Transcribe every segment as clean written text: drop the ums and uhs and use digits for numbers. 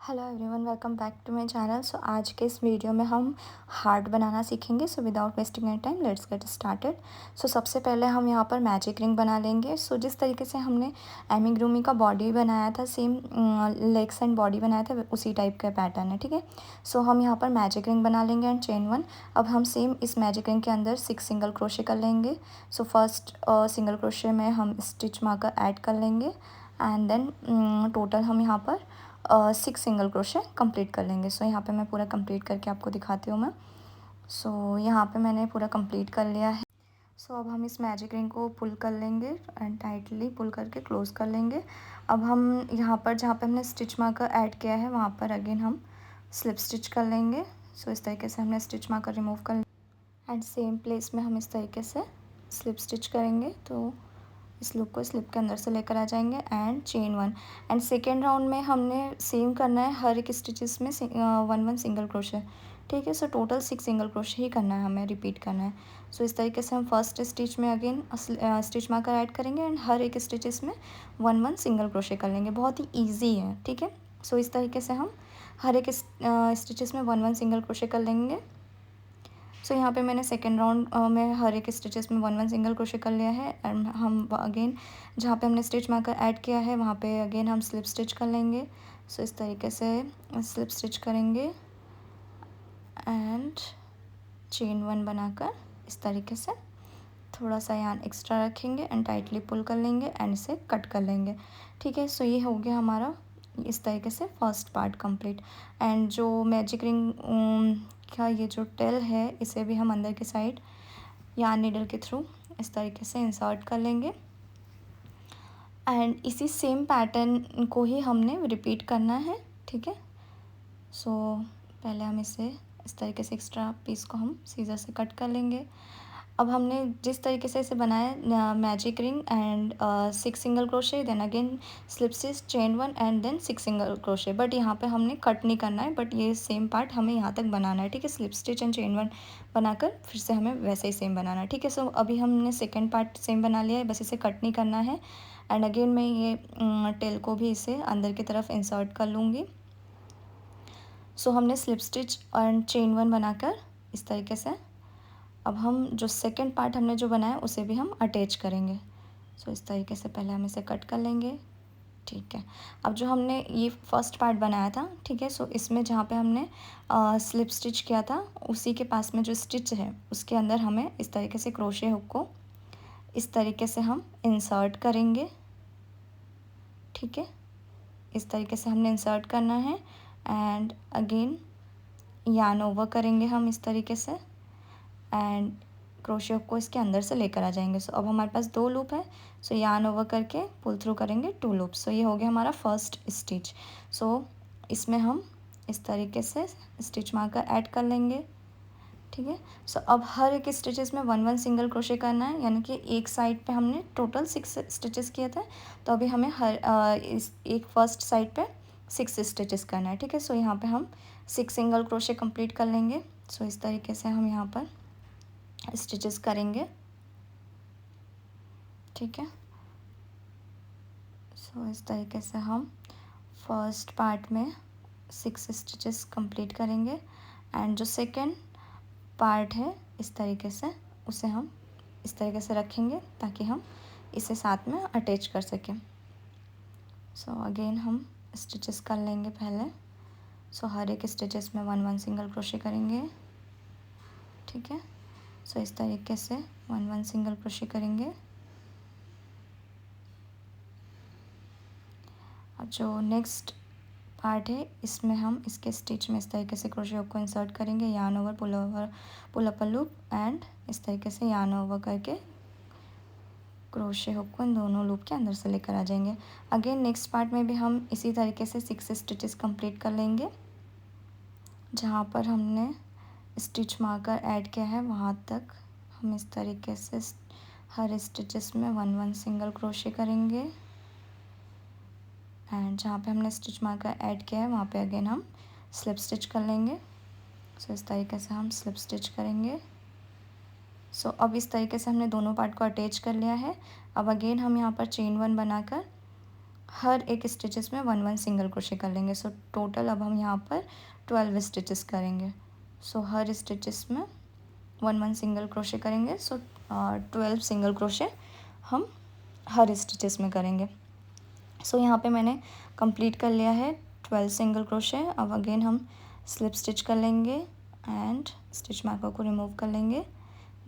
Hello everyone, welcome back to my channel. So आज के इस वीडियो में हम हार्ट बनाना सीखेंगे। So without wasting any time let's get started. So सबसे पहले हम यहाँ पर मैजिक रिंग बना लेंगे। सो जिस तरीके से हमने एमिग्रूमी का बॉडी बनाया था, सेम लेग्स एंड बॉडी बनाया था, उसी टाइप का पैटर्न है, ठीक है। सो हम यहाँ पर मैजिक रिंग बना लेंगे एंड चेन वन। अब हम सेम इस मैजिक रिंग के अंदर 6 सिंगल क्रोशे कर लेंगे। सो फर्स्ट सिंगल क्रोशे में हम स्टिच मार्कर ऐड कर लेंगे एंड देन टोटल हम यहाँ पर 6 सिंगल क्रोशे कंप्लीट कर लेंगे। सो यहाँ पे मैं पूरा कंप्लीट करके आपको दिखाती हूँ मैं। सो यहाँ पे मैंने पूरा कंप्लीट कर लिया है। सो अब हम इस मैजिक रिंग को पुल कर लेंगे एंड टाइटली पुल करके क्लोज कर लेंगे। अब हम यहाँ पर जहाँ पे हमने स्टिच मार्कर ऐड किया है वहाँ पर अगेन हम स्लिप स्टिच कर लेंगे। सो इस तरीके से हमने स्टिच मार्कर रिमूव कर एंड सेम प्लेस में हम इस तरीके से स्लिप स्टिच करेंगे। तो इस लूप को स्लिप के अंदर से लेकर आ जाएंगे and chain one. And second round में हमने सेम करना है, हर एक स्टिचेस में वन वन सिंगल क्रोशे, ठीक है। सो टोटल 6 सिंगल क्रोशे ही करना है, हमें रिपीट करना है। सो इस तरीके से हम फर्स्ट स्टिच में अगेन स्टिच मार्कर ऐड करेंगे एंड हर एक स्टिचेस में वन वन सिंगल क्रोशे कर लेंगे। बहुत ही ईजी है, ठीक है। सो इस तरीके से हम हर एक स्टिचेस में वन वन सिंगल क्रोशे कर लेंगे। सो यहाँ पे मैंने सेकेंड राउंड में हर एक स्टिचेस में वन वन सिंगल क्रोशे कर लिया है एंड हम अगेन जहाँ पे हमने स्टिच मार्कर ऐड किया है वहाँ पे अगेन हम स्लिप स्टिच कर लेंगे। सो इस तरीके से स्लिप स्टिच करेंगे एंड चेन वन बनाकर इस तरीके से थोड़ा सा यान एक्स्ट्रा रखेंगे एंड टाइटली पुल कर लेंगे एंड इसे कट कर लेंगे, ठीक है। सो ये हो गया हमारा इस तरीके से फर्स्ट पार्ट कंप्लीट। एंड जो मैजिक रिंग का ये जो टेल है इसे भी हम अंदर की साइड यार्न नीडल के थ्रू इस तरीके से इंसर्ट कर लेंगे एंड इसी सेम पैटर्न को ही हमने रिपीट करना है, ठीक है। सो पहले हम इसे इस तरीके से एक्स्ट्रा पीस को हम सीजर से कट कर लेंगे। अब हमने जिस तरीके से इसे बनाया magic ring and 6 single crochet, then again slip stitch, chain one and then 6 single crochet, but यहाँ पे हमने कट नहीं करना है, बट ये सेम पार्ट हमें यहाँ तक बनाना है, ठीक है। Slip stitch and chain one बनाकर फिर से हमें वैसे ही सेम बनाना है, ठीक है। सो अभी हमने सेकेंड पार्ट सेम बना लिया है, बस इसे कट नहीं करना है। एंड अगेन मैं ये टेल को भी इसे अंदर की तरफ इंसर्ट कर लूँगी। सो हमने slip stitch and chain one बनाकर इस तरीके से अब हम जो सेकंड पार्ट हमने जो बनाया उसे भी हम अटैच करेंगे। सो इस तरीके से पहले हम इसे कट कर लेंगे, ठीक है। अब जो हमने ये फर्स्ट पार्ट बनाया था, ठीक है, सो इसमें जहाँ पे हमने स्लिप स्टिच किया था उसी के पास में जो स्टिच है उसके अंदर हमें इस तरीके से क्रोशे हुक को इस तरीके से हम इंसर्ट करेंगे, ठीक है। इस तरीके से हमने इंसर्ट करना है एंड अगेन यार्न ओवर करेंगे हम इस तरीके से एंड क्रोशे को इसके अंदर से लेकर आ जाएंगे। सो अब हमारे पास 2 लूप है। सो यार्न ओवर करके पुल थ्रू करेंगे 2 लूप। सो ये हो गया हमारा फर्स्ट स्टिच। सो इसमें हम इस तरीके से स्टिच मार्कर ऐड कर लेंगे, ठीक है। सो अब हर एक स्टिचेस में वन वन सिंगल क्रोशे करना है, यानी कि एक साइड पे हमने टोटल 6 स्टिचेस किए थे, तो अभी हमें इस एक फर्स्ट साइड पे 6 स्टिचेस करना है, ठीक है। सो यहाँ पे हम 6 सिंगल क्रोशे कंप्लीट कर लेंगे। सो इस तरीके से हम यहाँ पर स्टिचेस करेंगे, ठीक है। सो इस तरीके से हम फर्स्ट पार्ट में 6 स्टिचेस कंप्लीट करेंगे एंड जो सेकंड पार्ट है इस तरीके से उसे हम इस तरीके से रखेंगे ताकि हम इसे साथ में अटैच कर सकें। सो अगेन हम स्टिचेस कर लेंगे पहले। सो हर एक स्टिचेस में वन वन सिंगल क्रोशे करेंगे, ठीक है। सो इस तरीके से वन वन सिंगल क्रोशे करेंगे। अब जो नेक्स्ट पार्ट है इसमें हम इसके स्टिच में इस तरीके से क्रोशे हुक को इंसर्ट करेंगे, yarn over pull up loop and इस तरीके से यार्न ओवर करके क्रोशे हुक को इन दोनों लूप के अंदर से लेकर आ जाएंगे। अगेन नेक्स्ट पार्ट में भी हम इसी तरीके से 6 स्टिचेस कंप्लीट कर लेंगे। जहाँ पर हमने स्टिच मार्कर ऐड किया है वहाँ तक हम इस तरीके से हर स्टिचेस में वन वन सिंगल क्रोशे करेंगे एंड जहाँ पे हमने स्टिच मार्कर ऐड किया है वहाँ पे अगेन हम स्लिप स्टिच कर लेंगे। सो इस तरीके से हम स्लिप स्टिच करेंगे। सो अब इस तरीके से हमने दोनों पार्ट को अटैच कर लिया है। अब अगेन हम यहाँ पर चेन वन बनाकर हर एक स्टिचेस में 1 1 सिंगल क्रोशे कर लेंगे। सो टोटल अब हम यहाँ पर 12 स्टिचेस करेंगे। सो हर स्टिचेस में 1 1 सिंगल क्रोशे करेंगे। सो 12 सिंगल क्रोशे हम हर स्टिचेस में करेंगे। सो यहाँ पे मैंने कंप्लीट कर लिया है 12 सिंगल क्रोशे। अब अगेन हम स्लिप स्टिच कर लेंगे एंड स्टिच मार्कर को रिमूव कर लेंगे,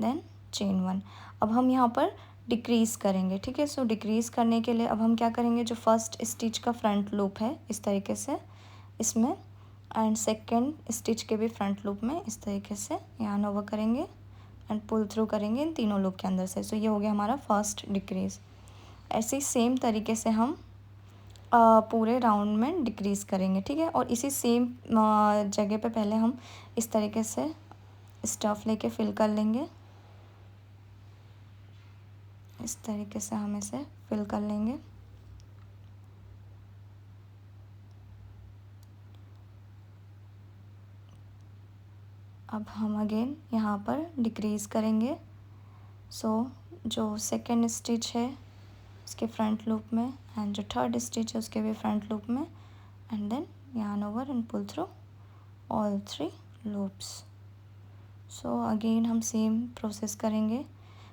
देन चेन 1। अब हम यहाँ पर डिक्रीज़ करेंगे, ठीक है। सो डिक्रीज़ करने के लिए अब हम क्या करेंगे, जो फर्स्ट स्टिच का फ्रंट लूप है इस तरीके से इसमें, एंड सेकेंड स्टिच के भी फ्रंट लूप में इस तरीके से यार्न ओवर करेंगे एंड पुल थ्रू करेंगे इन तीनों लूप के अंदर से। सो ये हो गया हमारा फर्स्ट डिक्रीज़। ऐसे ही सेम तरीके से हम पूरे राउंड में डिक्रीज़ करेंगे, ठीक है। और इसी सेम जगह पे पहले हम इस तरीके से स्टफ़ लेके फिल कर लेंगे। इस तरीके से हम इसे फिल कर लेंगे। अब हम अगेन यहाँ पर डिक्रीज़ करेंगे। सो जो सेकेंड स्टिच है उसके फ्रंट लूप में एंड जो थर्ड स्टिच है उसके भी फ्रंट लूप में, and then yarn over and pull through all 3 loops. So again हम सेम प्रोसेस करेंगे।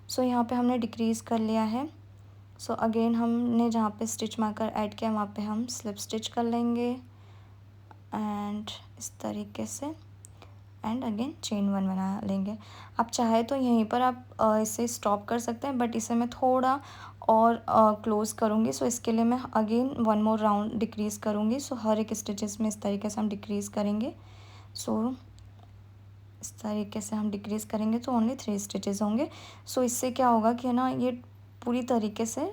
सो यहाँ पे हमने डिक्रीज़ कर लिया है। सो अगेन हमने जहाँ पे स्टिच मार्कर ऐड किया वहाँ पे हम स्लिप स्टिच कर लेंगे एंड इस तरीके से, एंड अगेन चेन 1 बना लेंगे। आप चाहे तो यहीं पर आप इसे स्टॉप कर सकते हैं, बट इसे मैं थोड़ा और क्लोज़ करूँगी। सो इसके लिए मैं अगेन 1 मोर राउंड डिक्रीज़ करूँगी। सो हर एक स्टिचेस में इस तरीके से हम डिक्रीज़ करेंगे। सो इस तरीके से हम डिक्रीज़ करेंगे तो ओनली 3 स्टिचेस होंगे। सो इससे क्या होगा कि है ना, ये पूरी तरीके से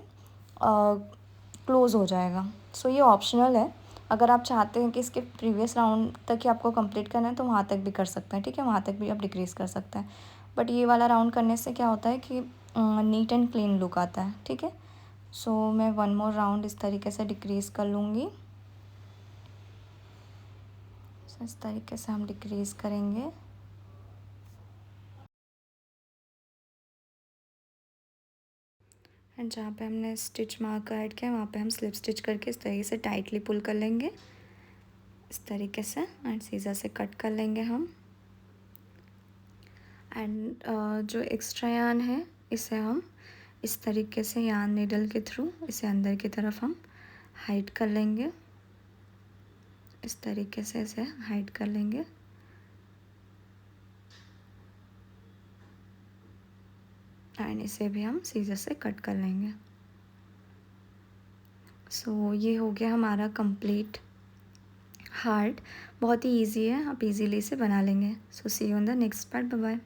क्लोज़ हो जाएगा। सो ये ऑप्शनल है, अगर आप चाहते हैं कि इसके प्रीवियस राउंड तक ही आपको कंप्लीट करना है तो वहाँ तक भी कर सकते हैं, ठीक है। वहाँ तक भी आप डिक्रीज़ कर सकते हैं, बट ये वाला राउंड करने से क्या होता है कि नीट एंड क्लीन लुक आता है, ठीक है। सो मैं 1 मोर राउंड इस तरीके से डिक्रीज़ कर लूँगी। सो इस तरीके से हम डिक्रीज़ करेंगे। एंड जहाँ पे हमने स्टिच मार्क ऐड किया वहाँ पे हम स्लिप स्टिच करके इस तरीके से टाइटली पुल कर लेंगे इस तरीके से, एंड सीज़र से कट कर लेंगे हम। एंड जो एक्स्ट्रा यार्न है इसे हम इस तरीके से यार्न नीडल के थ्रू इसे अंदर की तरफ हम हाइड कर लेंगे। इस तरीके से इसे हाइड कर लेंगे। एंड इसे भी हम सीज़र से कट कर लेंगे। सो ये हो गया हमारा कंप्लीट हार्ट। बहुत ही ईजी है, आप इजीली इसे बना लेंगे। So see you on the next part. Bye bye.